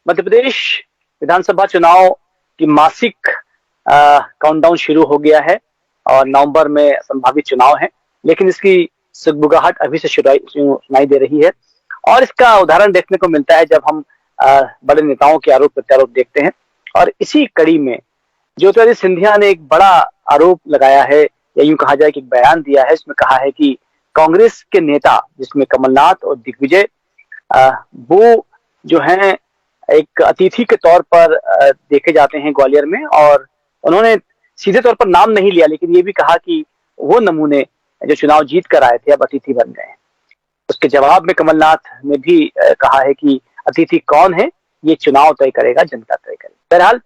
मध्य प्रदेश विधानसभा चुनाव की मासिक काउंटडाउन शुरू हो गया है और नवंबर में संभावित चुनाव है, लेकिन इसकी सुगबुगाहट अभी से सुनाई दे रही है। और इसका उदाहरण देखने को मिलता है जब हम बड़े नेताओं के आरोप प्रत्यारोप देखते हैं। और इसी कड़ी में ज्योतिरादित्य सिंधिया ने एक बड़ा आरोप लगाया है, या यूं कहा जाए कि एक बयान दिया है। इसमें कहा है कि कांग्रेस के नेता, जिसमें कमलनाथ और दिग्विजय, वो जो हैं एक अतिथि के तौर पर देखे जाते हैं ग्वालियर में। और उन्होंने सीधे तौर पर नाम नहीं लिया, लेकिन ये भी कहा कि वो नमूने जो चुनाव जीत कर आए थे अब अतिथि बन गए हैं। उसके जवाब में कमलनाथ ने भी कहा है कि अतिथि कौन है ये चुनाव तय करेगा, जनता तय करेगी। बहरहाल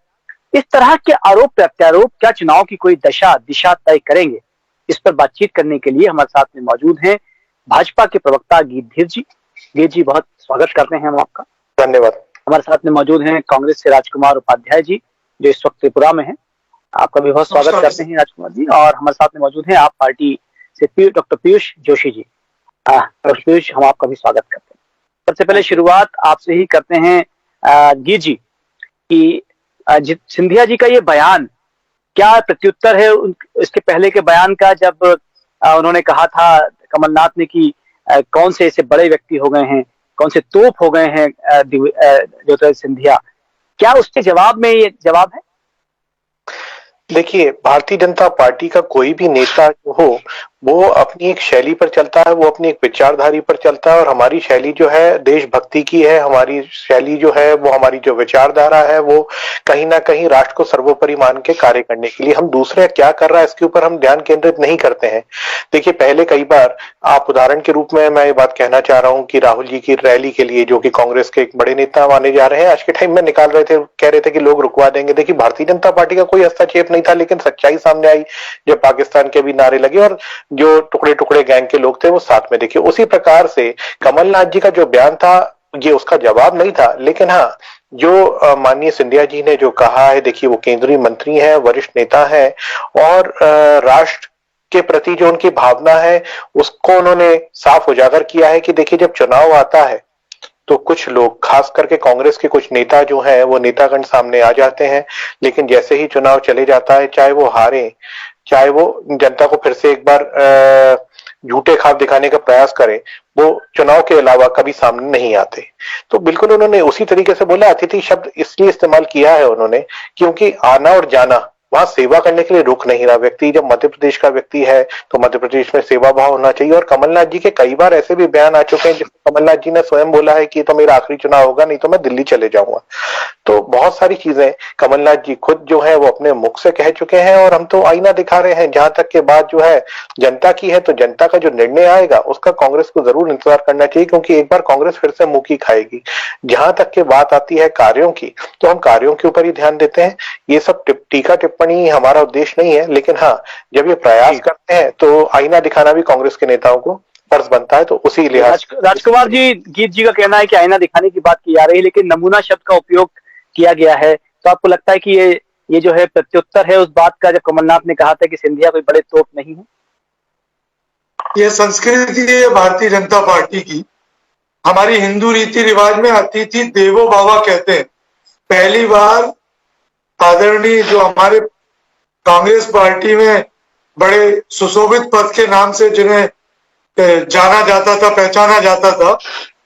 इस तरह के आरोप प्रत्यारोप क्या चुनाव की कोई दिशा तय करेंगे? इस पर बातचीत करने के लिए हमारे साथ में मौजूद हैं भाजपा के प्रवक्ता गीत धीर जी। गीत जी, बहुत स्वागत करते हैं हम आपका। धन्यवाद। हमारे साथ में मौजूद हैं कांग्रेस से राजकुमार उपाध्याय जी, जो इस वक्त त्रिपुरा में हैं। आपका भी बहुत स्वागत करते हैं राजकुमार जी। और हमारे साथ में मौजूद हैं आप पार्टी से डॉक्टर पीयूष जोशी जी। डॉक्टर पीयूष, हम आपका भी स्वागत करते हैं। सबसे पहले शुरुआत आपसे ही करते हैं गीत जी कि सिंधिया जी का ये बयान क्या प्रत्युत्तर है इसके पहले के बयान का, जब उन्होंने कहा था कमलनाथ ने कि कौन से ऐसे बड़े व्यक्ति हो गए हैं, कौन से तोप हो गए हैं ज्योतिरादित्य सिंधिया। क्या उसके जवाब में ये जवाब है? देखिए, भारतीय जनता पार्टी का कोई भी नेता जो हो वो अपनी एक शैली पर चलता है, वो अपनी एक विचारधारा पर चलता है। और हमारी शैली जो है देशभक्ति की है, हमारी शैली जो है वो, हमारी जो विचारधारा है वो कहीं ना कहीं राष्ट्र को सर्वोपरि मान के कार्य करने के लिए। हम दूसरे क्या कर रहा है इसके ऊपर हम ध्यान केंद्रित नहीं करते हैं। देखिए, पहले कई बार आप उदाहरण के रूप में मैं ये बात कहना चाह रहा हूँ कि राहुल जी की रैली के लिए, जो कि कांग्रेस के एक बड़े नेता माने जा रहे हैं, आज के टाइम में निकाल रहे थे, कह रहे थे कि लोग रुकवा देंगे। देखिए, भारतीय जनता पार्टी का कोई हस्तक्षेप नहीं था, लेकिन सच्चाई सामने आई जब पाकिस्तान के भी नारे लगे और जो टुकड़े टुकड़े गैंग के लोग थे वो साथ में। देखिए, उसी प्रकार से कमलनाथ जी का जो बयान था ये उसका जवाब नहीं था, लेकिन हाँ, जो माननीय सिंधिया जी ने जो कहा है, देखिए वो केंद्रीय मंत्री हैं, वरिष्ठ नेता है, और राष्ट्र के प्रति जो उनकी भावना है उसको उन्होंने साफ उजागर किया है कि देखिए, जब चुनाव आता है तो कुछ लोग, खास करके कांग्रेस के कुछ नेता जो हैं वो नेतागण सामने आ जाते हैं, लेकिन जैसे ही चुनाव चले जाता है, चाहे वो हारे, चाहे वो जनता को फिर से एक बार झूठे ख्वाब दिखाने का प्रयास करें, वो चुनाव के अलावा कभी सामने नहीं आते। तो बिल्कुल उन्होंने उसी तरीके से बोला। अतिथि शब्द इसलिए इस्तेमाल किया है उन्होंने क्योंकि आना और जाना, वहां सेवा करने के लिए रुक नहीं रहा व्यक्ति। जब मध्य प्रदेश का व्यक्ति है तो मध्य प्रदेश में सेवा भाव होना चाहिए। और कमलनाथ जी के कई बार ऐसे भी बयान आ चुके हैं जिसमें कमलनाथ जी ने स्वयं बोला है कि तो मेरा आखिरी चुनाव होगा, नहीं तो मैं दिल्ली चले जाऊंगा। तो बहुत सारी चीजें कमलनाथ जी खुद जो है वो अपने मुख से कह चुके हैं, और हम तो आईना दिखा रहे हैं। जहां तक के बात जो है जनता की है, तो जनता का जो निर्णय आएगा उसका कांग्रेस को जरूर इंतजार करना चाहिए, क्योंकि एक बार कांग्रेस फिर से मुंह की खाएगी। जहां तक के बात आती है कार्यों की, तो हम कार्यों के ऊपर ही ध्यान देते हैं। ये सब टीका टिप्पणी हमारा उद्देश्य नहीं है, लेकिन हाँ, जब ये प्रयास करते हैं तो आईना दिखाना भी कांग्रेस के नेताओं को फर्ज बनता है। तो उसी लिहाज राजकुमार जी, गीत जी का कहना है कि आईना दिखाने की बात की जा रही है, लेकिन नमूना शब्द का उपयोग किया गया है। तो आपको लगता है कि ये जो है प्रत्युत्तर है उस बात का, जब कमलनाथ ने कहा था कि सिंधिया कोई बड़े तोप नहीं है? ये संस्कृति है भारतीय जनता पार्टी की। हमारी हिंदू रीति रिवाज में अतिथि देवो भव कहते हैं। पहली बार आदरणीय जो हमारे कांग्रेस पार्टी में बड़े सुशोभित पद के नाम से जिन्हें जाना जाता था, पहचाना जाता था,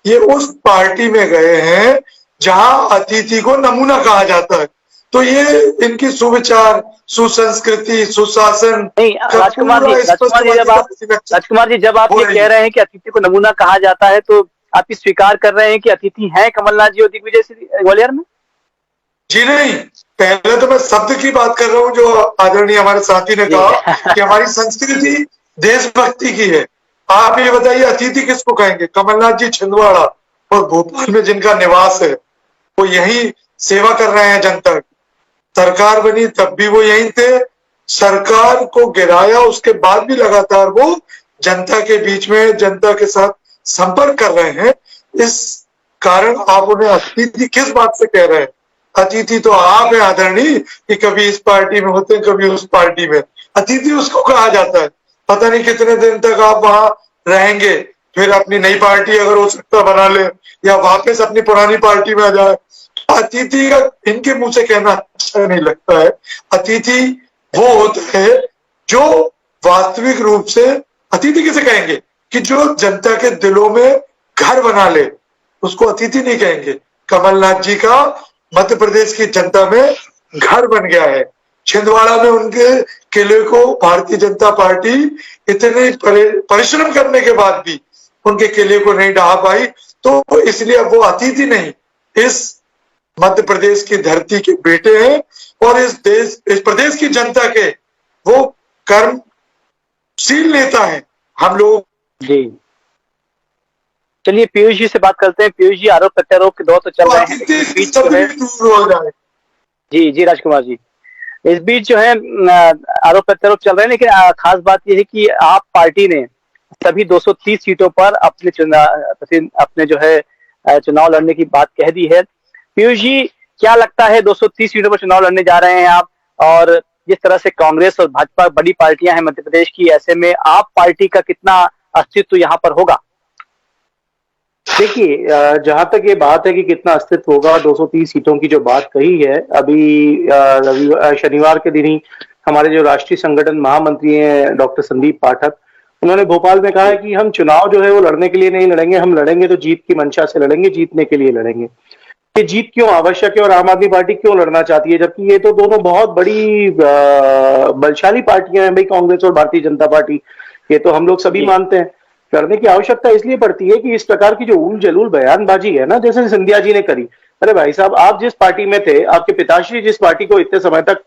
ये उस पार्टी में गए हैं जहां अतिथि को नमूना कहा जाता है। तो ये इनकी सुविचार, सुसंस्कृति, सुशासन। नहीं राजकुमार जी, जब आप ये कह रहे हैं कि अतिथि को नमूना कहा जाता है, तो आप ये स्वीकार कर रहे हैं कि अतिथि हैं कमलनाथ जी और दिग्विजय ग्वालियर में? जी नहीं, पहले तो मैं शब्द की बात कर रहा हूँ जो आदरणीय हमारे साथी ने कहा कि हमारी संस्कृति देशभक्ति की है। आप ये बताइए, अतिथि किसको कहेंगे? कमलनाथ जी छिंदवाड़ा और भोपाल में जिनका निवास है, वो यही सेवा कर रहे हैं जनता की। सरकार बनी तब भी वो यहीं थे, सरकार को गिराया उसके बाद भी लगातार वो जनता के बीच में, जनता के साथ संपर्क कर रहे हैं। इस कारण आप उन्हें अतिथि किस बात से कह रहे हैं? अतिथि तो आप हैं आदरणीय, कि कभी इस पार्टी में होते हैं, कभी उस पार्टी में। अतिथि उसको कहा जाता है। पता नहीं कितने दिन तक आप वहां रहेंगे, फिर अपनी नई पार्टी अगर हो सकता बना ले, या वापस अपनी पुरानी पार्टी में आ जाए। अतिथि का इनके मुंह से कहना अच्छा नहीं लगता है। अतिथि वो होता है जो वास्तविक रूप से, अतिथि किसे कहेंगे कि जो जनता के दिलों में घर बना ले, उसको अतिथि नहीं कहेंगे। कमलनाथ जी का मध्य प्रदेश की जनता में घर बन गया है। छिंदवाड़ा में उनके किले को भारतीय जनता पार्टी इतने परिश्रम करने के बाद भी उनके किले को नहीं ढहा पाई, तो इसलिए अब वो अतिथि नहीं, इस मध्य प्रदेश की धरती के बेटे हैं और इस प्रदेश की जनता के वो कर्मशील नेता हैं हम लोग। जी चलिए पीयूष जी से बात करते हैं। पीयूष जी, आरोप प्रत्यारोप के दौर तो चल रहे हैं। जी जी राजकुमार जी, इस बीच जो है आरोप प्रत्यारोप चल रहे हैं, लेकिन खास बात यह है कि आप पार्टी ने सभी 230 सीटों पर अपने जो है चुनाव लड़ने की बात कह दी है। पीयूष जी, क्या लगता है 230 सीटों पर चुनाव लड़ने जा रहे हैं आप, और जिस तरह से कांग्रेस और भाजपा बड़ी पार्टियां हैं मध्य प्रदेश की, ऐसे में आप पार्टी का कितना अस्तित्व यहाँ पर होगा? देखिए, जहां तक ये बात है कि कितना अस्तित्व होगा, 230 सीटों की जो बात कही है, अभी शनिवार के दिन ही हमारे जो राष्ट्रीय संगठन महामंत्री हैं डॉक्टर संदीप पाठक, उन्होंने भोपाल में कहा है कि हम चुनाव जो है वो लड़ने के लिए नहीं लड़ेंगे, हम लड़ेंगे तो जीत की मंशा से लड़ेंगे, जीतने के लिए लड़ेंगे। ये जीत क्यों आवश्यक है और आम आदमी पार्टी क्यों लड़ना चाहती है, जबकि ये तो दोनों बहुत बड़ी बलशाली पार्टियां हैं भाई, कांग्रेस और भारतीय जनता पार्टी, ये तो हम लोग सभी मानते हैं। करने की आवश्यकता इसलिए पड़ती है कि इस प्रकार की जो उल जलूल बयानबाजी है ना, जैसे सिंधिया जी ने करी, अरे भाई साहब, आप जिस पार्टी में थे, आपके पिताश्री जिस पार्टी को इतने समय तक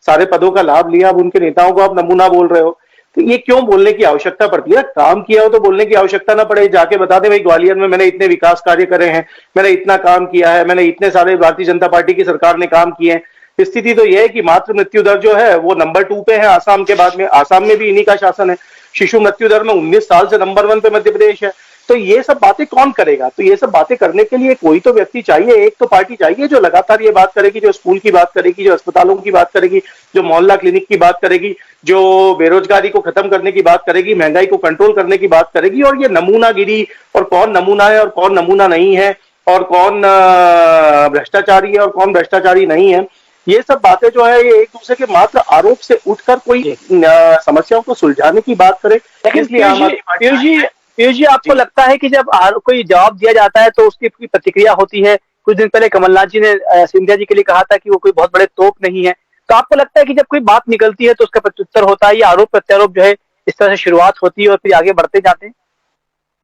सारे पदों का लाभ लिया, अब उनके नेताओं को आप नमूना बोल रहे हो, तो ये क्यों बोलने की आवश्यकता पड़ती है? काम किया हो तो बोलने की आवश्यकता ना पड़े, जाके बता दे भाई ग्वालियर में मैंने इतने विकास कार्य करे हैं, मैंने इतना काम किया है, मैंने इतने सारे भारतीय जनता पार्टी की सरकार ने काम किए हैं। स्थिति तो यह है कि मातृ मृत्यु दर जो है वो नंबर 2 पे है आसाम के बाद में, आसाम में भी इन्हीं का शासन है। शिशु मृत्यु दर में 19 साल से नंबर 1 पे मध्य प्रदेश है। तो ये सब बातें कौन करेगा? तो ये सब बातें करने के लिए कोई तो व्यक्ति चाहिए, एक तो पार्टी चाहिए जो लगातार ये बात करेगी, जो स्कूल की बात करेगी, जो अस्पतालों की बात करेगी, जो मोहल्ला क्लिनिक की बात करेगी, जो बेरोजगारी को खत्म करने की बात करेगी, महंगाई को कंट्रोल करने की बात करेगी। और ये नमूनागिरी, और कौन नमूना है और कौन नमूना नहीं है, और कौन भ्रष्टाचारी है और कौन भ्ष्टाचारी नहीं है, ये सब बातें जो है ये एक दूसरे के मात्र आरोप से उठकर कोई समस्याओं को सुलझाने की बात करे। पीयूष जी, आपको लगता है कि जब कोई जवाब दिया जाता है तो उसकी प्रतिक्रिया होती है? कुछ दिन पहले कमलनाथ जी ने सिंधिया जी के लिए कहा था कि वो कोई बहुत बड़े तोप नहीं है, तो आपको लगता है कि जब कोई बात निकलती है तो उसका प्रत्युत्तर होता है, या आरोप प्रत्यारोप जो है इस तरह से शुरुआत होती है और फिर आगे बढ़ते जाते हैं?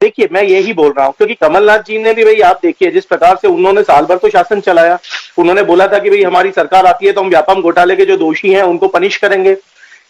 देखिए, मैं यही बोल रहा हूं, क्योंकि कमलनाथ जी ने भी भाई, आप देखिए जिस प्रकार से उन्होंने साल भर तो शासन चलाया, उन्होंने बोला था कि भाई हमारी सरकार आती है तो हम व्यापम घोटाले के जो दोषी हैं उनको पनिश करेंगे,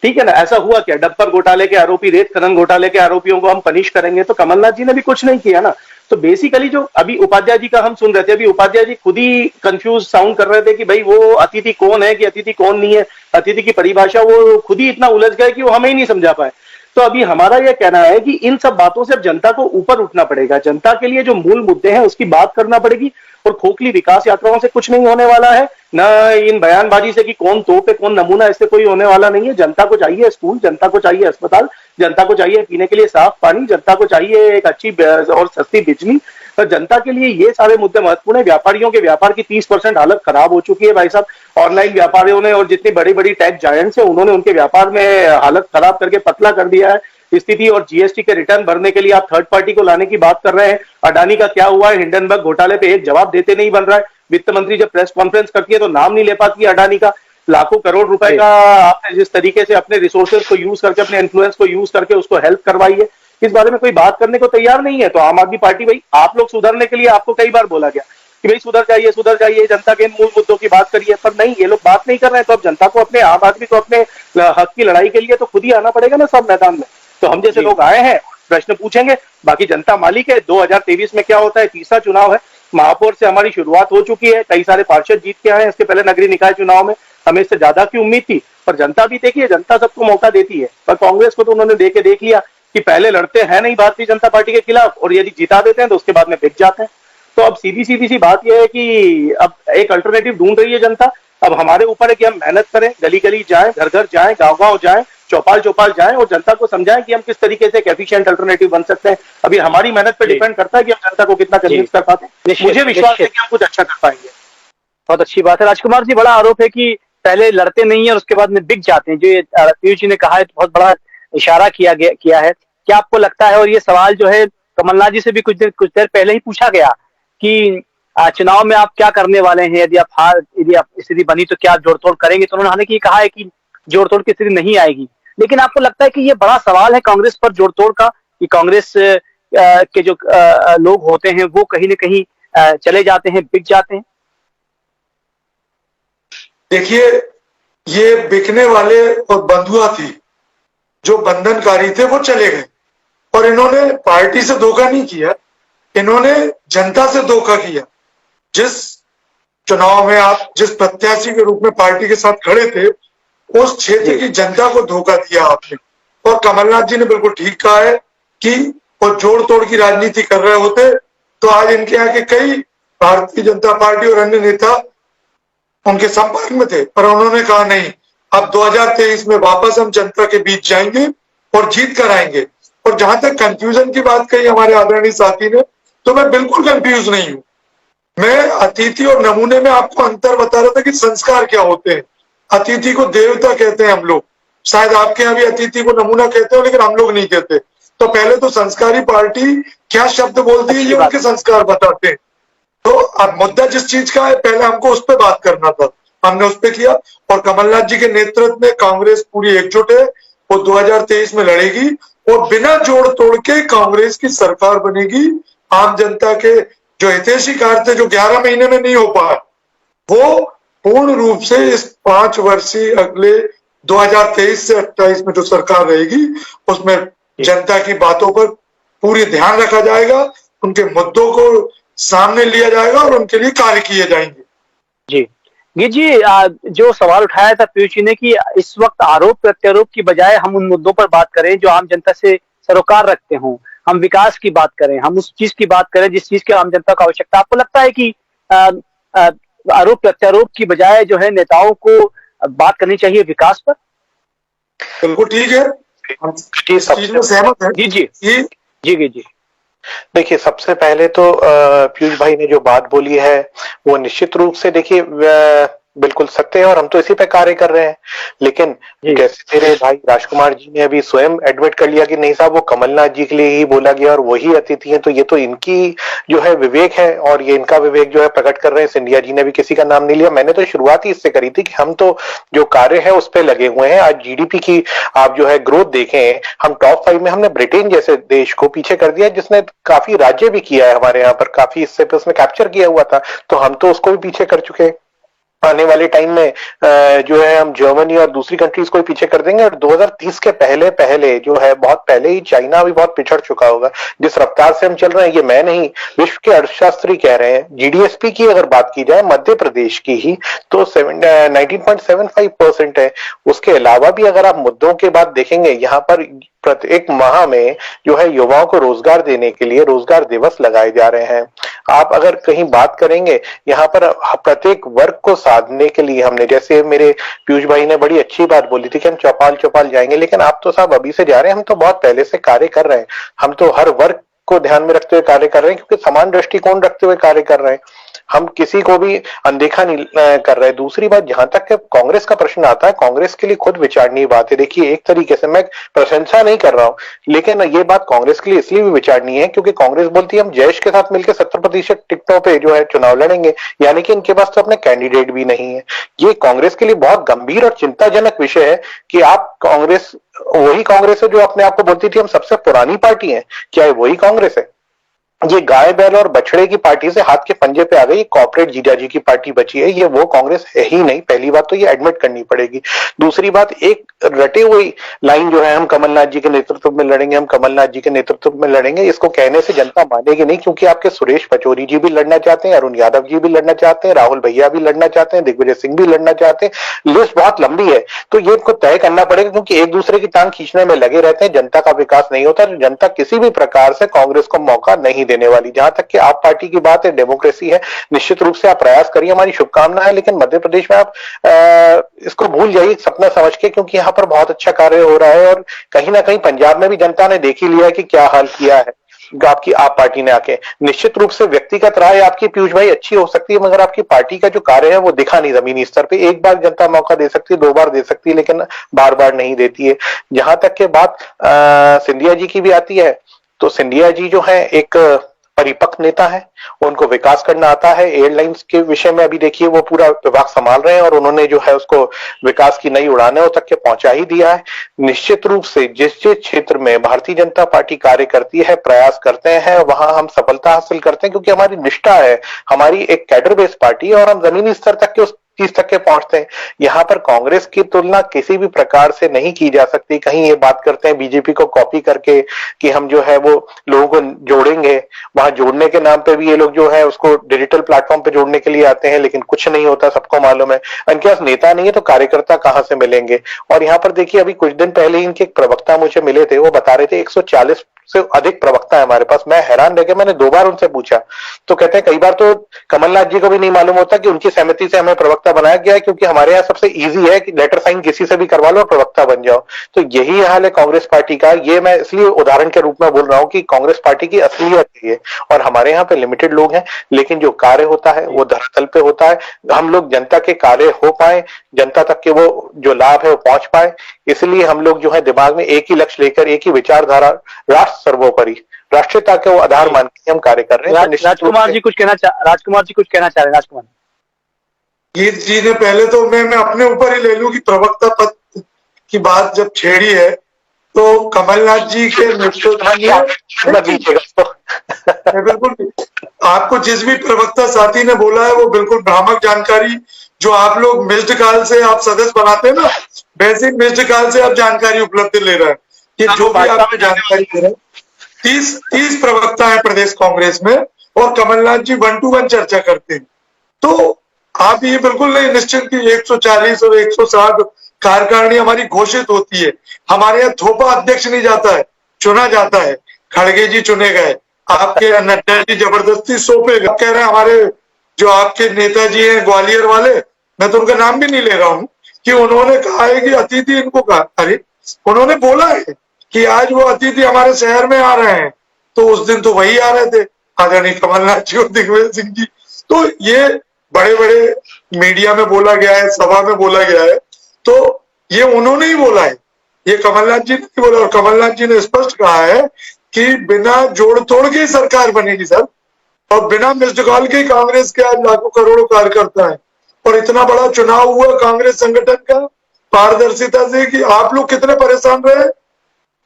ठीक है ना। ऐसा हुआ क्या? डब्बर घोटाले के आरोपी, रेत खनन घोटाले के आरोपियों को हम पनिश करेंगे, तो कमलनाथ जी ने भी कुछ नहीं किया ना। तो बेसिकली जो अभी उपाध्याय जी का हम सुन रहे थे, अभी उपाध्याय जी खुद ही कंफ्यूज साउंड कर रहे थे कि भाई वो अतिथि कौन है कि अतिथि कौन नहीं है, अतिथि की परिभाषा वो खुद ही इतना उलझ गए कि वो हमें ही नहीं समझा पाए। तो अभी हमारा यह कहना है कि इन सब बातों से अब जनता को ऊपर उठना पड़ेगा, जनता के लिए जो मूल मुद्दे हैं उसकी बात करना पड़ेगी, और खोखली विकास यात्राओं से कुछ नहीं होने वाला है, न इन बयानबाजी से कि कौन तोप है कौन नमूना, इससे कोई होने वाला नहीं है। जनता को चाहिए स्कूल, जनता को चाहिए अस्पताल, जनता को चाहिए पीने के लिए साफ पानी, जनता को चाहिए एक अच्छी और सस्ती बिजली। तो जनता के लिए ये सारे मुद्दे महत्वपूर्ण है। व्यापारियों के व्यापार की 30% हालत खराब हो चुकी है भाई साहब। ऑनलाइन व्यापारियों ने और जितनी बड़ी बड़ी टेक जायंट्स है उन्होंने उनके व्यापार में हालत खराब करके पतला कर दिया है स्थिति। और जीएसटी के रिटर्न भरने के लिए आप थर्ड पार्टी को लाने की बात कर रहे हैं। अडानी का क्या हुआ है? हिंडनबर्ग घोटाले पे एक जवाब देते नहीं बन रहा है। वित्त मंत्री जब प्रेस कॉन्फ्रेंस करती है तो नाम नहीं ले पाती है अडानी का। लाखों करोड़ रुपए का आपने जिस तरीके से अपने रिसोर्सेज को यूज करके, अपने इन्फ्लुएंस को यूज करके उसको हेल्प करवाई है, इस बारे में कोई बात करने को तैयार नहीं है। तो आम आदमी पार्टी, भाई आप लोग सुधरने के लिए आपको कई बार बोला गया कि भाई सुधर जाइए, जनता के इन मूल मुद्दों की बात करिए, पर नहीं, ये लोग बात नहीं कर रहे हैं। तो अब जनता को, अपने आम आदमी को अपने हक की लड़ाई के लिए तो खुद ही आना पड़ेगा ना सब मैदान में। तो हम जैसे लोग आए हैं, प्रश्न पूछेंगे, बाकी जनता मालिक है। 2023 में क्या होता है? तीसरा चुनाव है। महापौर से हमारी शुरुआत हो चुकी है, कई सारे पार्षद जीत के आए हैं। इसके पहले नगरीय निकाय चुनाव में हमें इससे ज्यादा की उम्मीद थी, पर जनता भी देखिए, जनता सबको मौका देती है। पर कांग्रेस को तो उन्होंने देख लिया कि पहले लड़ते हैं नहीं भारतीय जनता पार्टी के खिलाफ, और यदि जिता देते हैं तो उसके बाद में बिक जाते हैं। तो अब सीधी सी बात यह है कि अब एक अल्टरनेटिव ढूंढ रही है जनता। अब हमारे ऊपर है कि हम मेहनत करें, गली गली जाएं, घर घर जाएं, गांव गांव जाएं, चौपाल चौपाल जाएं, और जनता को समझाएं कि हम किस तरीके से एक एफिशिएंट अल्टरनेटिव बन सकते हैं। अभी हमारी मेहनत पे डिपेंड करता है कि हम जनता को कितना कन्विंस कर पाते हैं। मुझे विश्वास है कि हम कुछ अच्छा कर पाएंगे। बहुत अच्छी बात है। राजकुमार जी, बड़ा आरोप है कि पहले लड़ते नहीं है और उसके बाद में बिक जाते हैं। जो ये पीयूष जी ने कहा है तो बहुत बड़ा इशारा किया है। क्या आपको लगता है, और ये सवाल जो है कमलनाथ जी से भी कुछ देर पहले ही पूछा गया कि चुनाव में आप क्या करने वाले हैं, यदि आप स्थिति बनी तो क्या जोड़-तोड़ करेंगे? तो उन्होंने हालांकि ये कहा है कि जोड़-तोड़ की स्थिति नहीं आएगी। लेकिन आपको लगता है कि ये बड़ा सवाल है कांग्रेस पर जोड़-तोड़ का, कि कांग्रेस के जो लोग होते हैं वो कहीं न कहीं चले जाते हैं, बिक जाते हैं? देखिए, ये बिकने वाले और बंधुआ थी, जो बंधनकारी थे वो चले गए, और इन्होंने पार्टी से धोखा नहीं किया, इन्होंने जनता से धोखा किया। जिस चुनाव में आप जिस प्रत्याशी के रूप में पार्टी के साथ खड़े थे, उस क्षेत्र की जनता को धोखा दिया आपने। और कमलनाथ जी ने बिल्कुल ठीक कहा है कि वो जोड़ तोड़ की राजनीति कर रहे होते तो आज इनके यहाँ के कई भारतीय जनता पार्टी और अन्य नेता उनके संपर्क में थे, पर उन्होंने कहा नहीं, अब 2023 में वापस हम जनता के बीच जाएंगे और जीत कर आएंगे। और जहां तक कंफ्यूजन की बात कही हमारे आदरणीय साथी ने, तो मैं बिल्कुल कंफ्यूज नहीं हूं। मैं अतिथि और नमूने में आपको अंतर बता रहा था कि संस्कार क्या होते हैं। अतिथि को देवता कहते हैं हम लोग, शायद आपके यहाँ भी अतिथि को नमूना कहते हो, लेकिन हम लोग नहीं कहते। तो पहले तो संस्कारी पार्टी क्या शब्द बोलती है ये उनके संस्कार बताते हैं। तो अब मुद्दा जिस चीज का है, पहले हमको उस पर बात करना था, हमने उस पर किया। और कमलनाथ जी के नेतृत्व में कांग्रेस पूरी एकजुट है, वो 2023 में लड़ेगी और बिना जोड़ तोड़ के कांग्रेस की सरकार बनेगी। आम जनता के जो हितैषी कार्य थे, जो 11 महीने में नहीं हो पाए, वो पूर्ण रूप से इस 5 वर्षीय अगले 2023 से 28 में जो सरकार रहेगी, उसमें जनता की बातों पर पूरी ध्यान रखा जाएगा, उनके मुद्दों को सामने लिया जाएगा और उनके लिए कार्य किए जाएंगे। जी जी, जो सवाल उठाया था पीयूष जी ने कि इस वक्त आरोप प्रत्यारोप की बजाय हम उन मुद्दों पर बात करें जो आम जनता से सरोकार रखते हों, हम विकास की बात करें, हम उस चीज की बात करें जिस चीज की आम जनता को आवश्यकता। आपको लगता है कि आरोप प्रत्यारोप की बजाय जो है नेताओं को बात करनी चाहिए विकास पर? बिल्कुल ठीक है, इस चीज में सहमत है। जी जी जी जी। देखिए, सबसे पहले तो पीयूष भाई ने जो बात बोली है वो निश्चित रूप से देखिए बिल्कुल सत्य है और हम तो इसी पे कार्य कर रहे हैं। लेकिन जैसे मेरे भाई राजकुमार जी ने अभी स्वयं एडमिट कर लिया कि नहीं साहब, वो कमलनाथ जी के लिए ही बोला गया और वही अतिथि हैं, तो ये तो इनकी जो है विवेक है और ये इनका विवेक जो है प्रकट कर रहे हैं। सिंधिया जी ने भी किसी का नाम नहीं लिया। मैंने तो शुरुआत ही इससे करी थी कि हम तो जो कार्य है उस पर लगे हुए हैं। आज जीडीपी की आप जो है ग्रोथ देखें, हम टॉप 5 में हमने ब्रिटेन जैसे देश को पीछे कर दिया, जिसने काफी राज्य भी किया है हमारे यहाँ पर, काफी इससे पे उसमें कैप्चर किया हुआ था, तो हम तो उसको भी पीछे कर चुके हैं। आने वाले टाइम में जो है हम जर्मनी और दूसरी कंट्रीज को भी पीछे कर देंगे और 2030 के पहले जो है बहुत पहले ही चाइना भी बहुत पिछड़ चुका होगा। जिस रफ्तार से हम चल रहे हैं, ये मैं नहीं, विश्व के अर्थशास्त्री कह रहे हैं। जीडीएसपी की अगर बात की जाए मध्य प्रदेश की ही तो 19.75% है। उसके अलावा भी अगर आप मुद्दों के बाद देखेंगे, यहाँ पर प्रत्येक माह में जो है युवाओं को रोजगार देने के लिए रोजगार दिवस लगाए जा रहे हैं। आप अगर कहीं बात करेंगे, यहाँ पर प्रत्येक वर्ग को साधने के लिए हमने, जैसे मेरे पीयूष भाई ने बड़ी अच्छी बात बोली थी कि हम चौपाल जाएंगे, लेकिन आप तो साहब अभी से जा रहे हैं, हम तो बहुत पहले से कार्य कर रहे हैं। हम तो हर वर्ग को ध्यान में रखते हुए कार्य कर रहे हैं, क्योंकि समान दृष्टिकोण रखते हुए कार्य कर रहे हैं। हम किसी को भी अनदेखा नहीं कर रहे। दूसरी बात, जहां तक कांग्रेस का प्रश्न आता है, कांग्रेस के लिए खुद विचारणीय बात है। देखिए, एक तरीके से मैं प्रशंसा नहीं कर रहा हूं, लेकिन ये बात कांग्रेस के लिए इसलिए भी विचारणीय है क्योंकि कांग्रेस बोलती है हम जयेश के साथ मिलकर 70% टिकटों पे जो है चुनाव लड़ेंगे, यानी कि इनके पास तो अपने कैंडिडेट भी नहीं है। ये कांग्रेस के लिए बहुत गंभीर और चिंताजनक विषय है कि आप कांग्रेस, वही कांग्रेस है जो अपने आप को बोलती थी हम सबसे पुरानी पार्टी है, क्या ये वही कांग्रेस है? ये गाय बैल और बछड़े की पार्टी से हाथ के पंजे पे आ गई, कॉर्पोरेट जीजाजी की पार्टी बची है। ये वो कांग्रेस है ही नहीं, पहली बात तो ये एडमिट करनी पड़ेगी। दूसरी बात, एक रटे हुई लाइन जो है हम कमलनाथ जी के नेतृत्व में लड़ेंगे, हम कमलनाथ जी के नेतृत्व में लड़ेंगे, इसको कहने से जनता मानेगी नहीं, क्योंकि आपके सुरेश पचौरी जी भी लड़ना चाहते हैं, अरुण यादव जी भी लड़ना चाहते हैं, राहुल भैया भी लड़ना चाहते हैं, दिग्विजय सिंह भी लड़ना चाहते हैं। लिस्ट बहुत लंबी है, तो ये इनको तय करना पड़ेगा, क्योंकि एक दूसरे की टांग खींचने में लगे रहते हैं। जनता का विकास नहीं होता, जनता किसी भी प्रकार से कांग्रेस को मौका नहीं देने वाली। जहां तक कि आप पार्टी की बात है, डेमोक्रेसी है, निश्चित रूप से आप प्रयास करिए, हमारी शुभकामना है, लेकिन मध्य प्रदेश में आप इसको भूल जाइए सपना समझ के, क्योंकि यहाँ पर बहुत अच्छा कार्य हो रहा है और कहीं ना कहीं पंजाब में भी जनता ने देख ही लिया है कि क्या हाल किया है। आपकी आप पार्टी ने आके। निश्चित रूप से व्यक्तिगत राय आपकी पीयूष भाई अच्छी हो सकती है, मगर आपकी पार्टी का जो कार्य है वो दिखा नहीं जमीनी स्तर पे। एक बार जनता मौका दे सकती है, 2 बार दे सकती है, लेकिन बार बार नहीं देती है। जहां तक के बात सिंधिया जी की भी आती है, तो सिंधिया जी जो है एक परिपक्व नेता है, उनको विकास करना आता है। एयरलाइंस के विषय में अभी देखिए वो पूरा विभाग संभाल रहे हैं और उन्होंने जो है उसको विकास की नई उड़ानें तक के पहुंचा ही दिया है। निश्चित रूप से जिस जिस क्षेत्र में भारतीय जनता पार्टी कार्य करती है, प्रयास करते हैं, वहां हम सफलता हासिल करते हैं, क्योंकि हमारी निष्ठा है, हमारी एक कैडर बेस्ड पार्टी है और हम जमीनी स्तर तक के उस चीज तक के पहुंचते हैं। यहाँ पर कांग्रेस की तुलना किसी भी प्रकार से नहीं की जा सकती। कहीं ये बात करते हैं बीजेपी को कॉपी करके कि हम जो है वो लोगों को जोड़ेंगे, वहां जोड़ने के नाम पे भी ये लोग जो है उसको डिजिटल प्लेटफॉर्म पे जोड़ने के लिए आते हैं, लेकिन कुछ नहीं होता, सबको मालूम है। इनके पास नेता नहीं है तो कार्यकर्ता कहां से मिलेंगे। और यहाँ पर देखिए अभी कुछ दिन पहले ही इनके एक प्रवक्ता मुझे मिले थे, वो बता रहे थे 140 से अधिक प्रवक्ता है हमारे पास। मैं हैरान रह गया, मैंने 2 बार उनसे पूछा, तो कहते हैं कई बार तो कमलनाथ जी को भी नहीं मालूम होता कि उनकी सहमति से हमें प्रवक्ता बनाया गया है, क्योंकि हमारे यहाँ सबसे इजी है कि लेटर साइन किसी से भी करवा लो और प्रवक्ता बन जाओ। तो यही हाल है कांग्रेस पार्टी का। ये मैं इसलिए उदाहरण के रूप में बोल रहा हूँ कि कांग्रेस पार्टी की असलियत है, और हमारे यहाँ पे लिमिटेड लोग हैं, लेकिन जो कार्य होता है वो धरातल पे होता है। हम लोग जनता के कार्य हो पाए, जनता तक के वो जो लाभ है वो पहुंच पाए, इसलिए हम लोग जो है दिमाग में एक ही लक्ष्य लेकर, एक ही विचारधारा, राष्ट्र सर्वोपरि, राष्ट्रीयता के वो आधार मान के हम कार्य कर रहे हैं। राजकुमार जी कुछ कहना चाह रहे हैं। राजकुमार गीत जी ने पहले तो मैं अपने ऊपर ही ले लूं कि प्रवक्ता पद की बात जब छेड़ी है तो कमलनाथ जी के नेतृत्व बिल्कुल आपको जिस भी प्रवक्ता साथी ने बोला है वो बिल्कुल भ्रामक जानकारी, जो आप लोग मिस्ड कॉल से आप सदस्य बनाते हैं ना, वैसे मिस्ड कॉल से आप जानकारी उपलब्ध ले रहे हैं कि जो भी आपको जानकारी दे रहे हैं। 30 प्रवक्ता है प्रदेश कांग्रेस में और कमलनाथ जी 1 to 1 चर्चा करते हैं। तो आप ये बिल्कुल नहीं निश्चित कि 140 और 160 कार्यकारिणी हमारी घोषित होती है। हमारे यहाँ थोपा अध्यक्ष नहीं जाता है, चुना जाता है। खड़गे जी चुने गए, आपके नड्डा जी जबरदस्ती सौंपे गए। कह रहे हैं हमारे जो आपके नेताजी हैं ग्वालियर वाले, मैं तो उनका नाम भी नहीं ले रहा हूं, कि उन्होंने कहा है कि अतिथि इनको कहा, अरे उन्होंने बोला है कि आज वो अतिथि हमारे शहर में आ रहे हैं, तो उस दिन तो वही आ रहे थे, आदरणीय कमलनाथ जी और दिग्विजय सिंह जी। तो ये बड़े बड़े मीडिया में बोला गया है, सभा में बोला गया है, तो ये उन्होंने ही बोला है, ये कमलनाथ जी ने नहीं बोला। और कमलनाथ जी ने स्पष्ट कहा है कि बिना जोड़ तोड़ के ही सरकार बनेगी सर, और बिना मिस्ड कॉल के कांग्रेस के आज लाखों करोड़ों कार्यकर्ता है, और इतना बड़ा चुनाव हुआ कांग्रेस संगठन का पारदर्शिता से कि आप लोग कितने परेशान रहे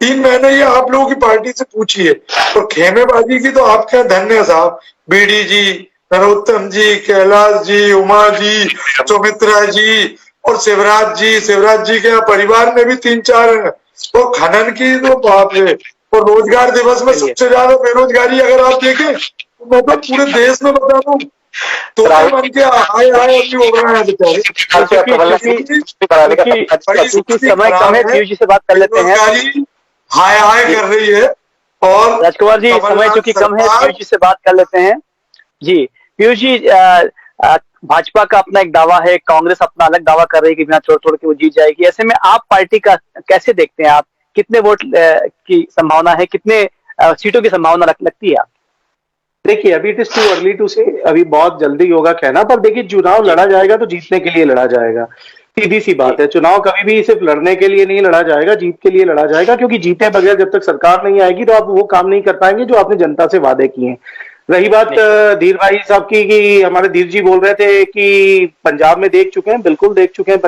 3 महीने। ये आप लोगों की पार्टी से पूछिए। और खेमेबाजी की तो आपके धन्य साहब, बीडी जी, नरोत्तम जी, कैलाश जी, उमा जी, सुमित्रा जी और शिवराज जी के परिवार में भी 3-4 हैं। और खनन की तो बाप रे, और रोजगार दिवस में सबसे ज्यादा बेरोजगारी अगर आप देखें तो मैं तो पूरे देश में बता दूं तो बन के हाय अभी हो रहा है बेचारे। समय कम है, पीयूष जी से बात कर लेते हैं। हाय कर रही है। और राजकुमार जी समय चूंकि कम है, पीयूष जी से बात कर लेते हैं। जी पीयूष जी, भाजपा का अपना एक दावा है, कांग्रेस अपना अलग दावा कर रही है कि बिना तोड़ के वो जीत जाएगी। ऐसे में आप पार्टी का कैसे देखते हैं? आप कितने वोट की संभावना है, कितने सीटों की संभावना लगती है? देखिए अभी it is too early to say, अभी बहुत जल्दी होगा कहना, पर देखिए चुनाव लड़ा जाएगा तो जीतने के लिए लड़ा जाएगा, सीधी सी बात है। चुनाव कभी भी सिर्फ लड़ने के लिए नहीं लड़ा जाएगा, जीत के लिए लड़ा जाएगा, क्योंकि जीते बगैर जब तक सरकार नहीं आएगी तो आप वो काम नहीं कर पाएंगे जो आपने जनता से वादे किए हैं। रही बात धीर भाई साहब की, कि हमारे धीर जी बोल रहे थे कि पंजाब में देख चुके हैं, बिल्कुल देख चुके हैं।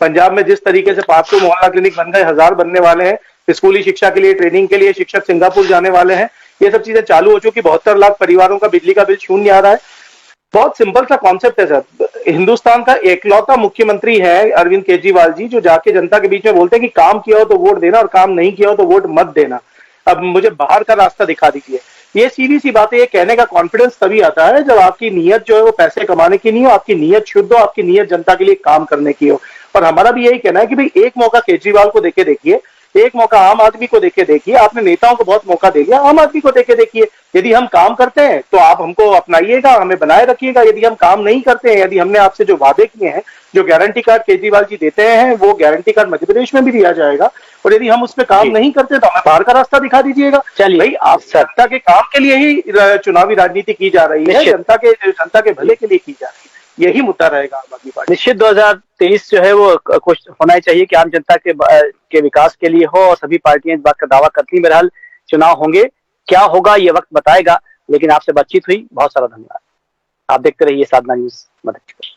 पंजाब में जिस तरीके से 500 मोहल्ला क्लिनिक बन गए, 1000 बनने वाले हैं, स्कूली शिक्षा के लिए ट्रेनिंग के लिए शिक्षक सिंगापुर जाने वाले हैं, ये सब चीजें चालू हो चुकी। 72 लाख परिवारों का बिजली का बिल शून्य आ रहा है। बहुत सिंपल सा कॉन्सेप्ट है सर। हिंदुस्तान का एकलौता मुख्यमंत्री है अरविंद केजरीवाल जी, जो जाके जनता के बीच में बोलते हैं कि काम किया हो तो वोट देना और काम नहीं किया हो तो वोट मत देना, अब मुझे बाहर का रास्ता दिखा दीजिए। ये सीधी सी बात है। ये कहने का कॉन्फिडेंस तभी आता है जब आपकी नीयत जो है वो पैसे कमाने की नहीं हो, आपकी नीयत शुद्ध हो, आपकी नीयत जनता के लिए काम करने की हो। और हमारा भी यही कहना है कि भाई एक मौका केजरीवाल को देके देखिए, एक मौका आम आदमी को देके देखिए। आपने नेताओं को बहुत मौका दे दिया, आम आदमी को देके देखिए। यदि हम काम करते हैं तो आप हमको अपनाइएगा, हमें बनाए रखिएगा। यदि हम काम नहीं करते हैं, यदि हमने आपसे जो वादे किए हैं, जो गारंटी कार्ड केजरीवाल जी देते हैं, वो गारंटी कार्ड मध्य प्रदेश में भी दिया जाएगा। और यदि हम उस पर काम नहीं करते तो हमें बाहर का रास्ता दिखा दीजिएगा। चलिए भाई, आप जनता के काम के लिए ही चुनावी राजनीति की जा रही है, जनता के भले के लिए की जा रही है। यही मुद्दा रहेगा आम आदमी पार्टी। निश्चित 2023 जो है वो कुछ होना ही चाहिए कि आम जनता के विकास के लिए हो, और सभी पार्टियां इस बात का दावा करती। बहरहाल चुनाव होंगे, क्या होगा ये वक्त बताएगा। लेकिन आपसे बातचीत हुई, बहुत सारा धन्यवाद। आप देखते रहिए साधना न्यूज मध्य प्रदेश।